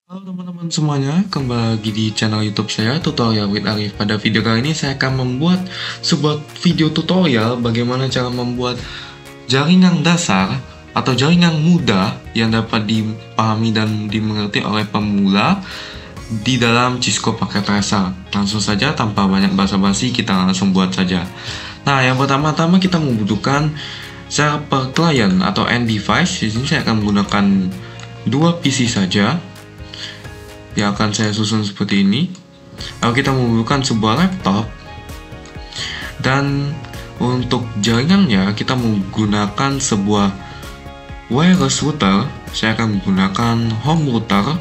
Halo teman-teman semuanya, kembali lagi di channel YouTube saya, Tutorial with Arif. Pada video kali ini saya akan membuat sebuah video tutorial bagaimana cara membuat jaringan dasar atau jaringan mudah yang dapat dipahami dan dimengerti oleh pemula di dalam Cisco Packet Tracer. Langsung saja tanpa banyak basa-basi, kita langsung buat saja. Nah, yang pertama-tama kita membutuhkan server client atau end device. Di sini saya akan menggunakan 2 PC saja yang akan saya susun seperti ini. Lalu kita membutuhkan sebuah laptop, dan untuk jaringannya kita menggunakan sebuah wireless router. Saya akan menggunakan home router.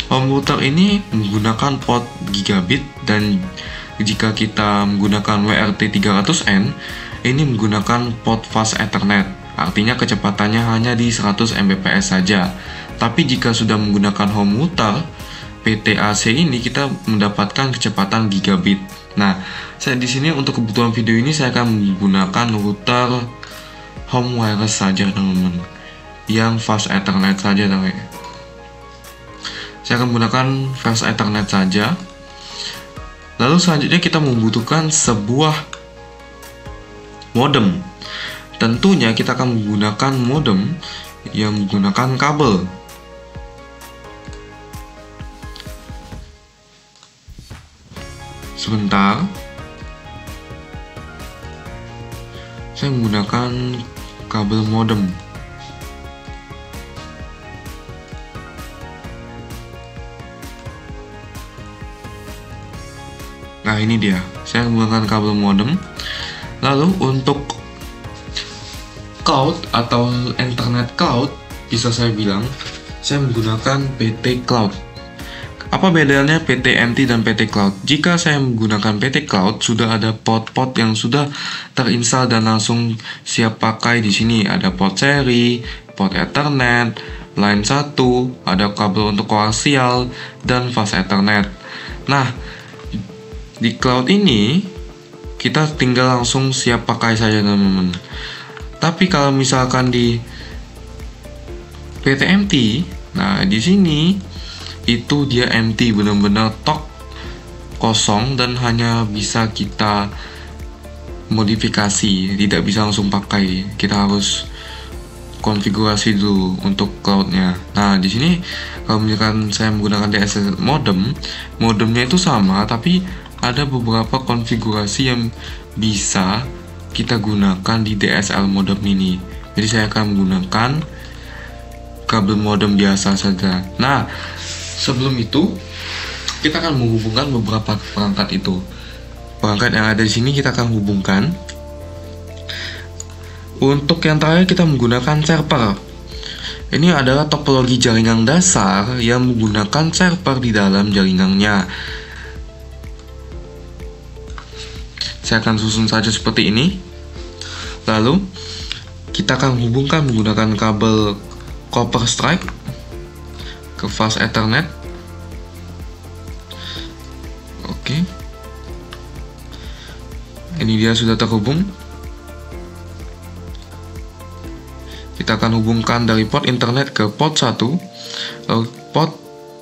Home router ini menggunakan port gigabit, dan jika kita menggunakan WRT300N ini menggunakan port fast ethernet, artinya kecepatannya hanya di 100 Mbps saja. Tapi jika sudah menggunakan home router PTAC ini, kita mendapatkan kecepatan gigabit. Nah, saya di sini untuk kebutuhan video ini saya akan menggunakan router home wireless saja, teman-teman, yang fast ethernet saja, teman-teman. Saya akan menggunakan fast ethernet saja. Lalu selanjutnya kita membutuhkan sebuah modem. Tentunya kita akan menggunakan modem yang menggunakan kabel. Sebentar, saya menggunakan kabel modem. Nah, ini dia, saya menggunakan kabel modem. Lalu untuk cloud atau internet cloud, bisa saya bilang saya menggunakan PT Cloud. Apa bedanya PT-MT dan PT Cloud? Jika saya menggunakan PT Cloud, sudah ada port-port yang sudah terinstall dan langsung siap pakai. Di sini ada port seri, port Ethernet, line 1, ada kabel untuk koaksial, dan fast Ethernet. Nah, di Cloud ini kita tinggal langsung siap pakai saja, teman-teman. Tapi kalau misalkan di PT-MT, nah di sini itu dia empty, benar-benar tok kosong dan hanya bisa kita modifikasi, tidak bisa langsung pakai. Kita harus konfigurasi dulu untuk cloudnya. Nah, di sini kalau misalkan saya menggunakan DSL modem, modemnya itu sama, tapi ada beberapa konfigurasi yang bisa kita gunakan di DSL modem ini. Jadi saya akan menggunakan kabel modem biasa saja. Nah, sebelum itu kita akan menghubungkan beberapa perangkat itu. Perangkat yang ada di sini kita akan hubungkan. Untuk yang terakhir kita menggunakan server. Ini adalah topologi jaringan dasar yang menggunakan server di dalam jaringannya. Saya akan susun saja seperti ini. Lalu kita akan hubungkan menggunakan kabel copper stripe ke fast ethernet. Oke, ini dia sudah terhubung. Kita akan hubungkan dari port internet ke port 1, lalu port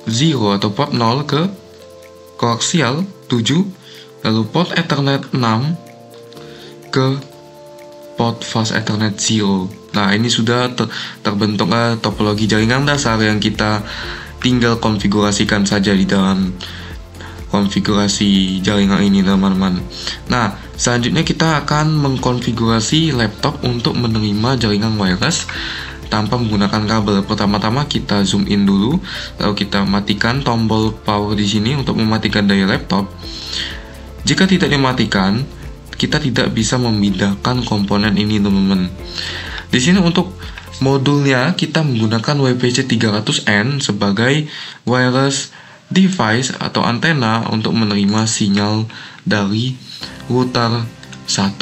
0 atau port 0 ke koaksial 7, lalu port ethernet 6 ke port fast ethernet 0. Nah, ini sudah terbentuklah topologi jaringan dasar yang kita tinggal konfigurasikan saja di dalam konfigurasi jaringan ini, teman-teman. Nah, selanjutnya kita akan mengkonfigurasi laptop untuk menerima jaringan wireless tanpa menggunakan kabel. Pertama-tama kita zoom in dulu, lalu kita matikan tombol power di sini untuk mematikan daya laptop. Jika tidak dimatikan, kita tidak bisa memindahkan komponen ini, teman-teman. Di sini untuk modulnya kita menggunakan WPC300N sebagai wireless device atau antena untuk menerima sinyal dari router 1.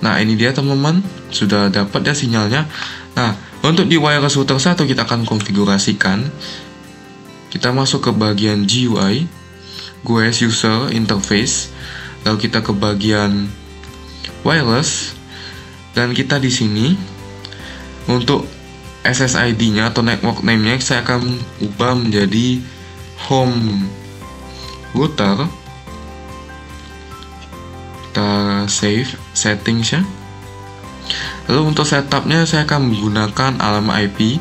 Nah, ini dia, teman-teman, sudah dapat ya sinyalnya. Nah, untuk di wireless router 1 kita akan konfigurasikan. Kita masuk ke bagian GUI, GUI User Interface, lalu kita ke bagian wireless, dan kita di sini untuk SSID-nya atau network name-nya saya akan ubah menjadi home router. Kita save settings ya. Lalu untuk setupnya saya akan menggunakan alamat IP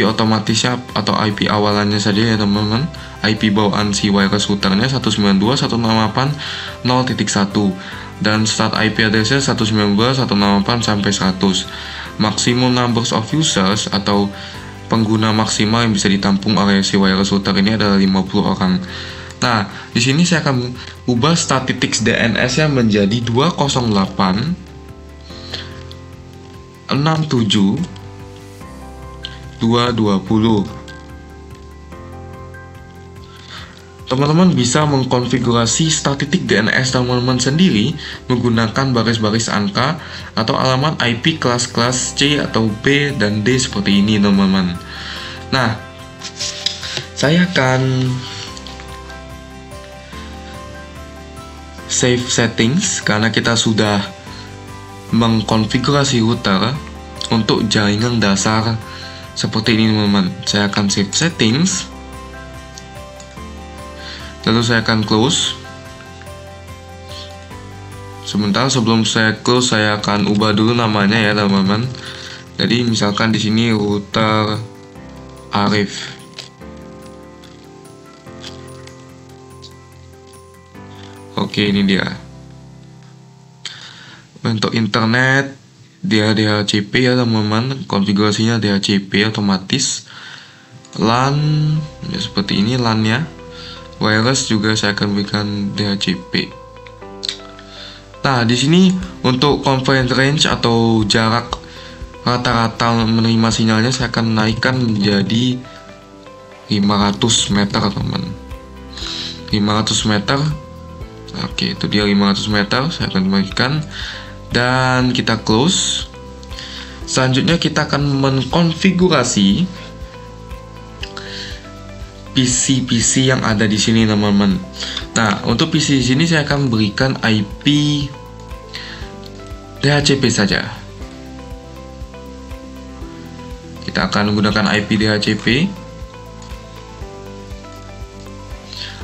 otomatis ya, atau IP awalannya saja ya teman-teman. IP bawaan si wireless routernya 192.168.0.1 dan start IP addressnya 192.168 sampai 100. Maximum numbers of users atau pengguna maksimal yang bisa ditampung oleh si wireless router ini adalah 50 orang. Nah, di sini saya akan ubah statistics DNS-nya menjadi 208.67.220. Teman-teman bisa mengkonfigurasi statistik DNS teman-teman sendiri menggunakan baris-baris angka atau alamat IP kelas-kelas C atau B dan D seperti ini teman-teman. Nah, saya akan save settings karena kita sudah mengkonfigurasi router untuk jaringan dasar seperti ini teman-teman. Saya akan save settings. Lalu saya akan close. Sebentar sebelum saya close, saya akan ubah dulu namanya ya teman-teman. Jadi misalkan di sini router Arif. Oke, ini dia. Untuk internet dia DHCP ya teman-teman. Konfigurasinya DHCP otomatis. LAN ya, seperti ini LAN-nya. Wireless juga saya akan berikan DHCP. Nah, di sini untuk conference range atau jarak rata-rata menerima sinyalnya saya akan naikkan menjadi 500 meter, teman. 500 meter. Oke, itu dia 500 meter. Saya akan naikkan dan kita close. Selanjutnya kita akan mengkonfigurasi PC yang ada di sini teman-teman. Nah, untuk PC di sini saya akan berikan IP DHCP saja. Kita akan menggunakan IP DHCP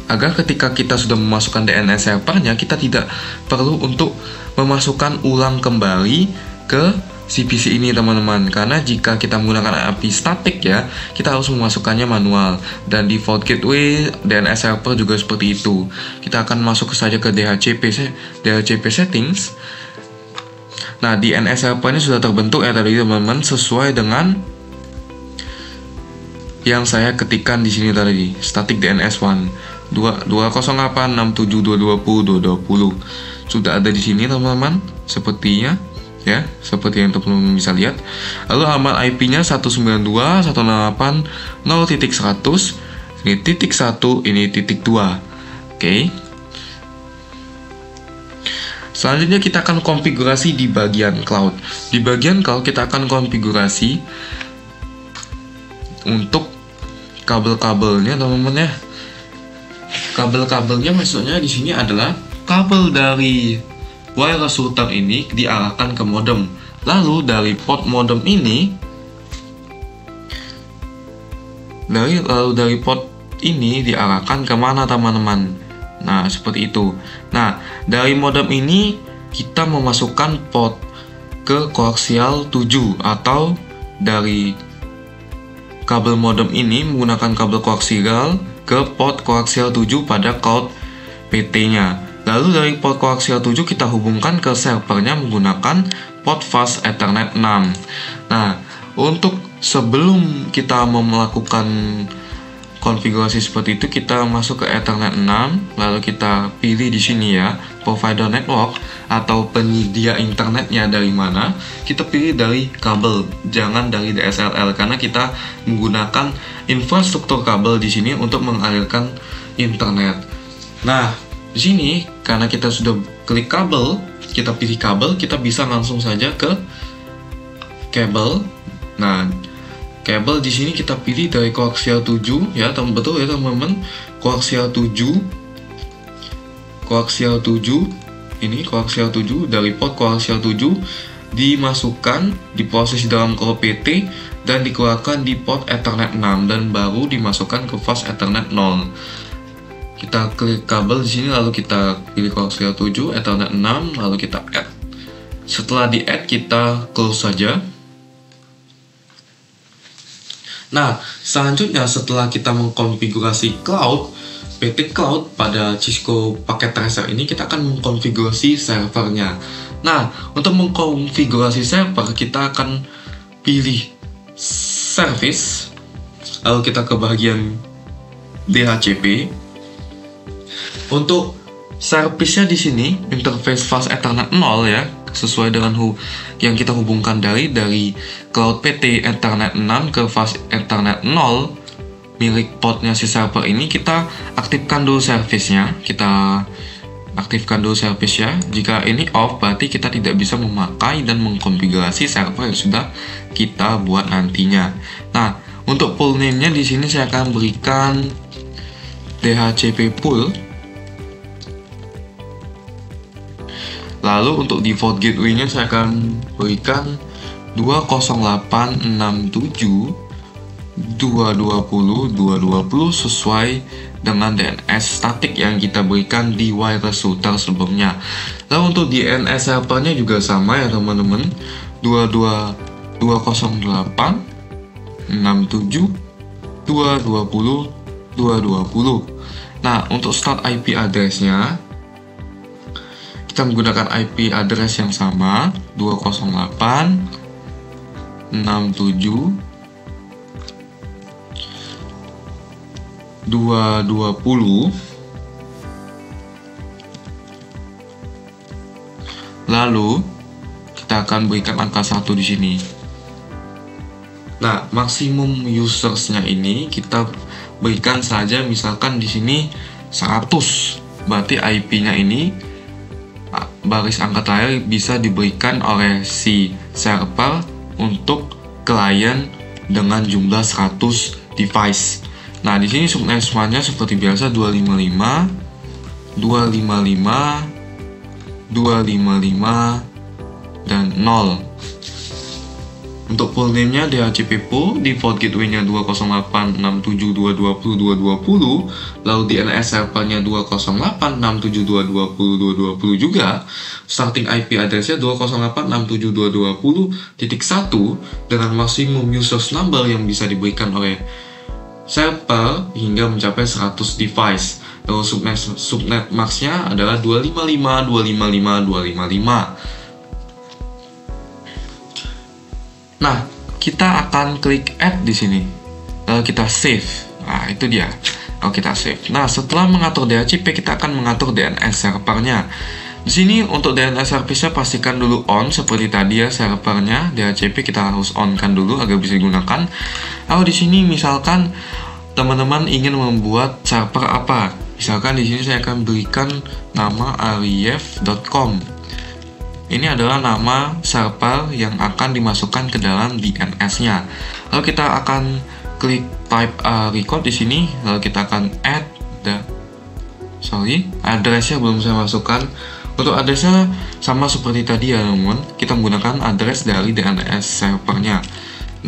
agar ketika kita sudah memasukkan DNS servernya, kita tidak perlu untuk memasukkan ulang kembali ke si PC ini teman-teman, karena jika kita menggunakan IP statik ya, kita harus memasukkannya manual, dan default gateway DNS server juga seperti itu. Kita akan masuk saja ke DHCP settings. Nah, DNS servernya sudah terbentuk ya tadi teman-teman, sesuai dengan yang saya ketikkan di sini tadi, static DNS1 208.67.220.220 sudah ada di sini teman-teman, sepertinya ya, seperti yang teman-teman bisa lihat. Lalu alamat IP-nya 192.168.0.100, ini titik 1, ini titik 2. Oke. Selanjutnya kita akan konfigurasi di bagian cloud. Di bagian cloud kita akan konfigurasi untuk kabel-kabelnya teman-teman ya. Kabel-kabelnya maksudnya di sini adalah kabel dari wireless router ini diarahkan ke modem. Lalu dari port modem ini, dari port ini diarahkan kemana teman-teman? Nah, seperti itu. Nah, dari modem ini kita memasukkan port ke koaksial 7, atau dari kabel modem ini menggunakan kabel koaksial ke port koaksial 7 pada cloud PT-nya. Lalu dari port koaksial 7 kita hubungkan ke servernya menggunakan port fast Ethernet 6. Nah, untuk sebelum kita melakukan konfigurasi seperti itu, kita masuk ke Ethernet 6, lalu kita pilih di sini ya, provider network atau penyedia internetnya dari mana. Kita pilih dari kabel, jangan dari DSLL, karena kita menggunakan infrastruktur kabel di sini untuk mengalirkan internet. Nah, di sini karena kita sudah klik kabel, kita pilih kabel, kita bisa langsung saja ke kabel. Nah, kabel di sini kita pilih dari koaksial 7 ya, betul ya teman-teman. Koaksial 7. Koaksial 7. Ini koaksial 7 dari port koaksial 7 dimasukkan, diproses dalam cloud PT dan dikeluarkan di port Ethernet 6 dan baru dimasukkan ke fast Ethernet 0. Kita klik kabel di sini, lalu kita pilih koaksial 7 Ethernet 6, lalu kita add. Setelah di add, kita close saja. Nah, selanjutnya setelah kita mengkonfigurasi cloud, PT Cloud pada Cisco Packet Tracer ini, kita akan mengkonfigurasi servernya. Nah, untuk mengkonfigurasi server, kita akan pilih service, lalu kita ke bagian DHCP. Untuk service-nya di sini interface fast Ethernet 0 ya, sesuai dengan yang kita hubungkan dari Cloud PT Ethernet 6 ke fast Ethernet 0 milik portnya si server ini. Kita aktifkan dulu service-nya. Kita aktifkan dulu service-nya. Jika ini off, berarti kita tidak bisa memakai dan mengkonfigurasi server yang sudah kita buat nantinya. Nah, untuk pool name-nya di sini saya akan berikan DHCP pool. Lalu untuk default gateway-nya saya akan berikan 20867 220 sesuai dengan DNS statik yang kita berikan di wireless router sebelumnya. Lalu untuk DNS servernya juga sama ya teman-teman, 208 67 220 220. Nah, untuk start IP address-nya kita menggunakan IP address yang sama, 208 67 220. Lalu kita akan berikan angka 1 di sini. Nah, maksimum usersnya ini kita berikan saja, misalkan di sini 100. Berarti IP-nya ini baris angka terakhir bisa diberikan oleh si server untuk klien dengan jumlah 100 device. Nah, di sini subnetnya seperti biasa 255 255 255 dan 0. Untuk pool name-nya DHCP pool, default gateway-nya 20867220220, lalu DNS server-nya 20867220220 juga. Starting IP address-nya 208672220.1 dengan maksimum users number yang bisa diberikan oleh server hingga mencapai 100 device. Lalu subnet max-nya adalah 255 255 255. Nah, kita akan klik add di sini. Lalu kita save. Nah, itu dia. Kalau kita save. Nah, setelah mengatur DHCP, kita akan mengatur DNS servernya. Di sini untuk DNS service-nya pastikan dulu on seperti tadi ya, servernya DHCP kita harus on kan dulu agar bisa digunakan. Lalu di sini misalkan teman-teman ingin membuat server apa? Misalkan di sini saya akan berikan nama arif.com. Ini adalah nama server yang akan dimasukkan ke dalam DNS-nya. Lalu kita akan klik type record di sini. Lalu kita akan add address-nya belum saya masukkan. Untuk address-nya sama seperti tadi ya teman-teman. Kita menggunakan address dari DNS servernya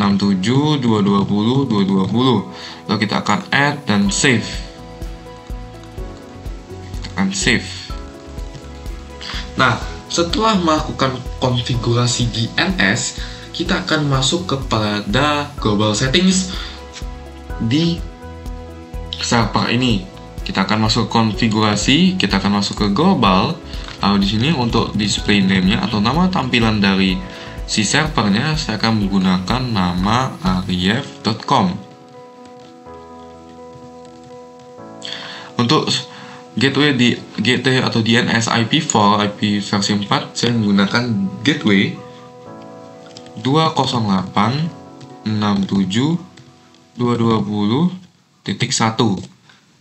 67.220.220. Lalu kita akan add dan save. Nah, setelah melakukan konfigurasi DNS, kita akan masuk kepada global settings di server ini. Kita akan masuk konfigurasi, kita akan masuk ke global. Lalu di sini untuk display name-nya atau nama tampilan dari si servernya, saya akan menggunakan nama arif.com. Untuk gateway atau DNS IP4 IP versi 4, saya menggunakan gateway 20867.220.1.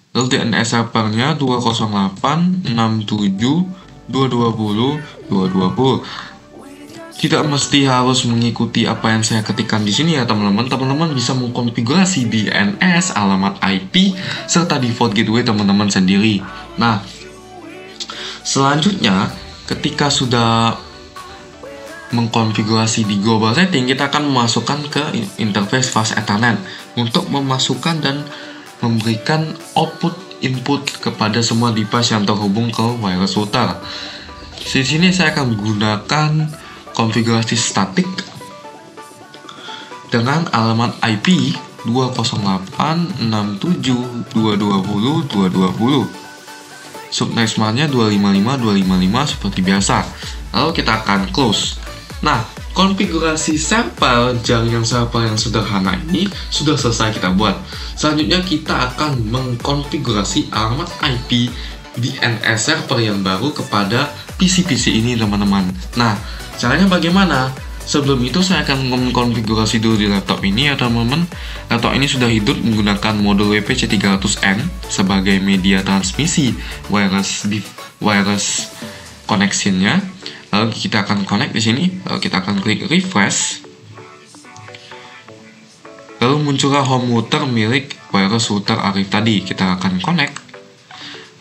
Lalu DNS servernya 20867.220.220. Tidak mesti harus mengikuti apa yang saya ketikkan di sini ya teman-teman. Teman-teman bisa mengkonfigurasi DNS, alamat IP, serta default gateway teman-teman sendiri. Nah, selanjutnya ketika sudah mengkonfigurasi di global setting, kita akan memasukkan ke interface fast Ethernet untuk memasukkan dan memberikan output input kepada semua device yang terhubung ke wireless router. Di sini saya akan menggunakan konfigurasi statik dengan alamat IP 208.67.220.220. Subnetnya 255.255 seperti biasa. Lalu kita akan close. Nah, konfigurasi server jaringan server yang sederhana ini sudah selesai kita buat. Selanjutnya kita akan mengkonfigurasi alamat IP DNS server yang baru kepada PC-PC ini, teman-teman. Nah, caranya bagaimana? Sebelum itu saya akan mengkonfigurasi dulu di laptop ini ya, teman-teman. Laptop ini sudah hidup menggunakan modul WPC300N sebagai media transmisi wireless connection-nya. Lalu kita akan connect di sini. Lalu kita akan klik refresh. Lalu muncullah home router milik wireless router Arif tadi. Kita akan connect.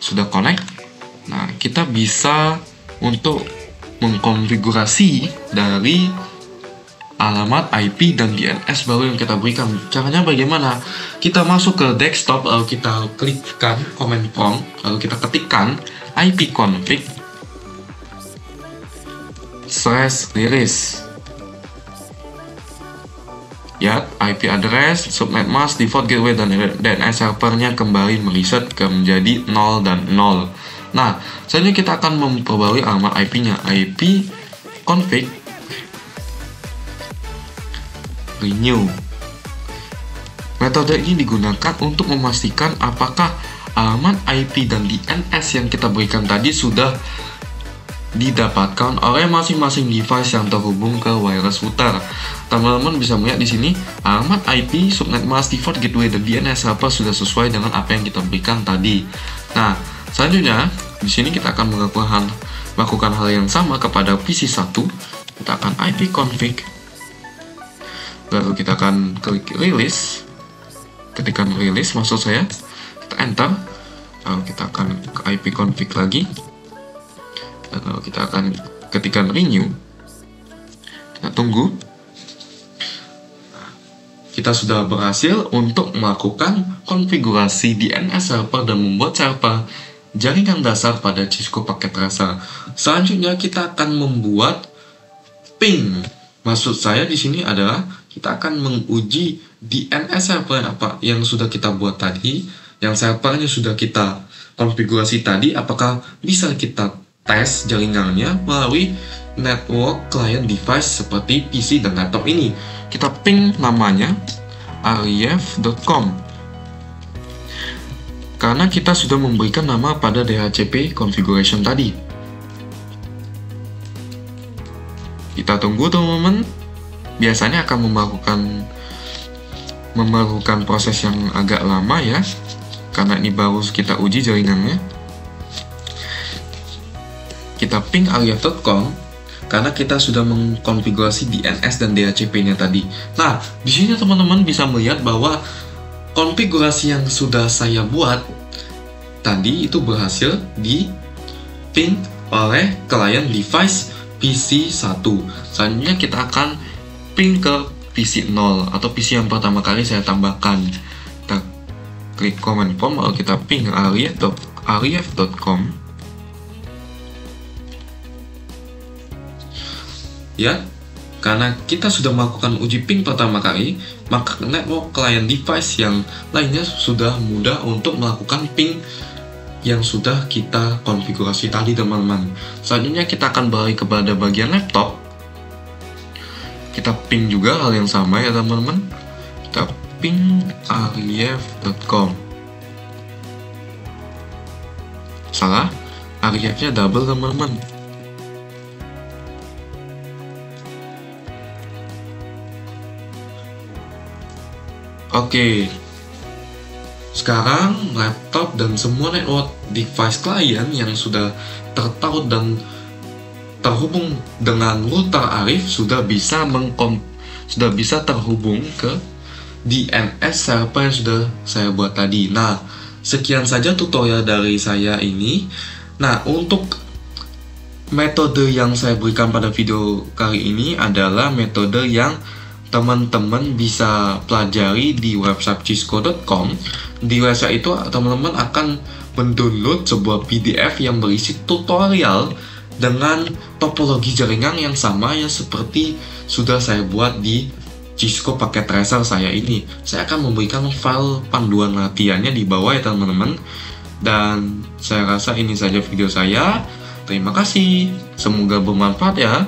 Sudah connect. Nah, kita bisa untuk mengkonfigurasi dari alamat IP dan DNS baru yang kita berikan. Caranya bagaimana? Kita masuk ke desktop, lalu kita klikkan command prompt, lalu kita ketikkan ipconfig /release. Ya, IP address, subnet mask, default gateway, dan DNS servernya kembali mereset ke menjadi 0 dan 0. Nah, selanjutnya kita akan memperbarui alamat IP-nya. ipconfig renew. Metode ini digunakan untuk memastikan apakah alamat IP dan DNS yang kita berikan tadi sudah didapatkan oleh masing-masing device yang terhubung ke wireless router. Teman-teman bisa melihat di sini alamat IP, subnet mask, default gateway, dan DNS server sudah sesuai dengan apa yang kita berikan tadi. Nah, selanjutnya di sini kita akan melakukan hal yang sama kepada PC1. Kita akan ipconfig, lalu kita akan klik release. Ketikkan release, maksud saya kita enter. Lalu kita akan ke ipconfig lagi, dan lalu kita akan ketikkan renew. Kita tunggu. Kita sudah berhasil untuk melakukan konfigurasi DNS server dan membuat server jaringan dasar pada Cisco Packet Tracer. Selanjutnya kita akan membuat ping. Maksud saya di sini adalah kita akan menguji DNS server yang sudah kita buat tadi, yang servernya sudah kita konfigurasi tadi, apakah bisa kita tes jaringannya melalui network client device seperti PC dan laptop ini. Kita ping namanya arif.com karena kita sudah memberikan nama pada DHCP configuration tadi. Kita tunggu, teman-teman. Biasanya akan memerlukan proses yang agak lama ya, karena ini baru kita uji jaringannya. Kita ping arif.com karena kita sudah mengkonfigurasi DNS dan DHCP-nya tadi. Nah, di sini teman-teman bisa melihat bahwa konfigurasi yang sudah saya buat tadi itu berhasil di ping oleh client device PC1. Selanjutnya kita akan ping ke PC 0 atau PC yang pertama kali saya tambahkan. Kita klik command prompt, lalu kita ping arif.com. Ya, karena kita sudah melakukan uji ping pertama kali, maka network client device yang lainnya sudah mudah untuk melakukan ping yang sudah kita konfigurasi tadi, teman-teman. Selanjutnya kita akan beralih kepada bagian laptop. Kita ping juga hal yang sama ya, teman-teman. Kita ping arif.com. Salah, arifnya double, teman-teman. Oke, sekarang laptop dan semua network device client yang sudah tertaut dan terhubung dengan router Arif sudah bisa terhubung ke DNS server yang sudah saya buat tadi. Nah, sekian saja tutorial dari saya ini. Nah, untuk Metode yang saya berikan pada video kali ini adalah metode yang teman-teman bisa pelajari di website cisco.com. Di website itu teman-teman akan mendownload sebuah PDF yang berisi tutorial dengan topologi jaringan yang sama ya seperti sudah saya buat di Cisco paket tracer saya ini. Saya akan memberikan file panduan latihannya di bawah ya teman-teman. Dan saya rasa ini saja video saya. Terima kasih, semoga bermanfaat ya.